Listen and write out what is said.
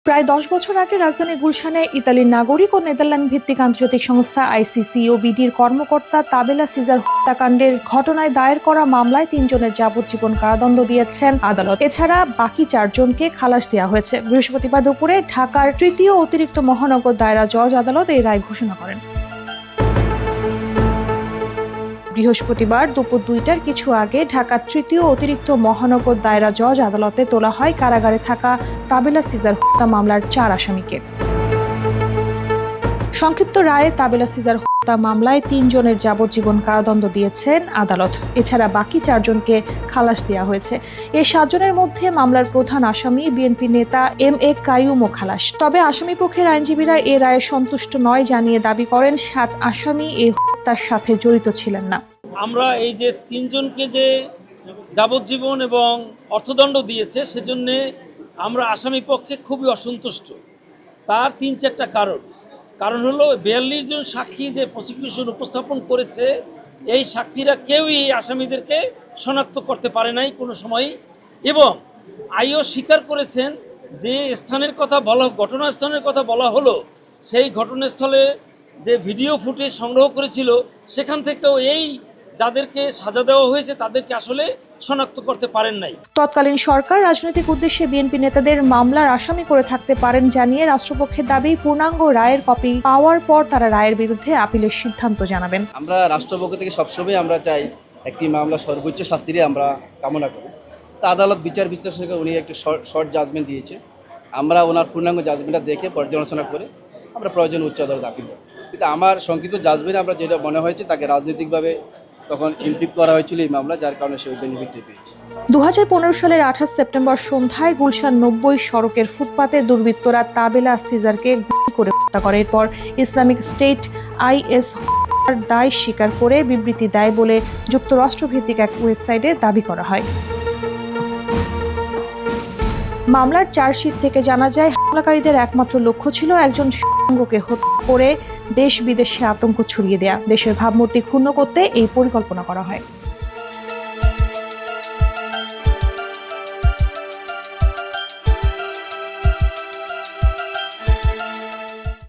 প্রায় ১০ বছর আগে রাজধানীর গুলশানে ইতালির নাগরিক ও নেদারল্যান্ড ভিত্তিক আন্তর্জাতিক সংস্থা আইসিসি ও বিডির কর্মকর্তা তাবেলা সিজার হত্যাকাণ্ডের ঘটনায় দায়ের করা মামলায় ৩ জনের যাবজ্জীবন কারাদণ্ড দিয়েছেন আদালত। এছাড়া বাকি ৪ জনকে খালাস দেওয়া হয়েছে। বৃহস্পতিবার দুপুরে ঢাকার তৃতীয় অতিরিক্ত মহানগর দায়রা জজ আদালত এই রায় ঘোষণা করেন। বৃহস্পতিবার দুপুর ২টার কিছু আগে ঢাকার তৃতীয় অতিরিক্ত মহানগর দায়রা জজ আদালতে তোলা হয় কারাগারে থাকা তাবেলা সিজার হত্যা মামলার ৪ আসামিকে। সংক্ষিপ্ত রায়ে তাবেলা সিজার হত্যা মামলায় ৩ জনের যাবজ্জীবন কারাদণ্ড দিয়েছেন আদালত। এছাড়া বাকি ৪ জনকে খালাস দেওয়া হয়েছে। এই ৭ জনের মধ্যে মামলার প্রধান আসামি বিএনপি নেতা এম.এ. কাইয়ুমও খালাস। তবে আসামি পক্ষের আইনজীবীরা এ রায়ে সন্তুষ্ট নয় জানিয়ে দাবি করেন ৭ আসামি এই হত্যার সাথে জড়িত ছিলেন না। আমরা এই যে ৩ জনকে যে যাবজ্জীবন এবং অর্থদণ্ড দিয়েছে সেজন্য আমরা আসামি পক্ষে খুবই অসন্তুষ্ট। তার ৩-৪টা কারণ হলো ৪২ জন সাক্ষী যে প্রসিকিউশন উপস্থাপন করেছে এই সাক্ষীরা কেউই এই আসামিদেরকে শনাক্ত করতে পারে নাই কোনো সময়ই, এবং আইও স্বীকার করেছেন যে স্থানের কথা বলা, ঘটনাস্থানের কথা বলা হলো, সেই ঘটনাস্থলে যে ভিডিও ফুটেজ সংগ্রহ করেছিল সেখান থেকেও এই যাদেরকে সাজা দেওয়া হয়েছে তাদেরকে আসলে শনাক্ত করতে পারেন নাই। তৎকালীন সরকার রাজনৈতিক উদ্দেশ্যে বিএনপি নেতাদের মামলার আসামি করে থাকতে পারেন জানিয়ে রাষ্ট্রপক্ষের দাবি পূর্ণাঙ্গ রায়ের কপি পাওয়ার পর তারা রায়ের বিরুদ্ধে আপিলের সিদ্ধান্ত জানাবেন। আমরা রাষ্ট্রপক্ষ থেকে সবসময় আমরা চাই একটি মামলা সর্বোচ্চ শাস্তিরই আমরা কামনা করি। তা আদালত বিচার বিশ্লেষণে উনি একটি শর্ট জাজমেন্ট দিয়েছে। আমরা ওনার পূর্ণাঙ্গ জাজমেন্টটা দেখে পর্যালোচনা করে আমরা প্রয়োজন উচ্চ আদালত আপিল করব। কিন্তু আমার সংক্ষিপ্ত জাজমেন্টে আমরা যেটা মনে হয়েছে তাকে রাজনৈতিকভাবে তখন ইমপ্লিট করা হয়েছিল এই মামলা, যার কারণে সে বেনিফিট পেয়েছে। ২০১৫ সালের ২৮ সেপ্টেম্বর সন্ধ্যায় গুলশান ৯০ সড়কের ফুটপাতে দুর্বৃত্তরা তাবেলা সিজারকে গুলি করে হত্যা করে। এরপর ইসলামিক স্টেট আইএস দায় স্বীকার করে বিবৃতি দেয় বলে যুক্তরাষ্ট্রভিত্তিক এক ওয়েবসাইটে দাবি করা হয়। মামলার চার্জশিট থেকে জানা যায় হামলাকারীদের একমাত্র লক্ষ্য ছিল একজন সাঙ্গকে হত্যা করে দেশ বিদেশে আতঙ্ক ছড়িয়ে দেয়া। দেশের ভাবমূর্তি ক্ষুণ্ণ করতে এই পরিকল্পনা করা হয়।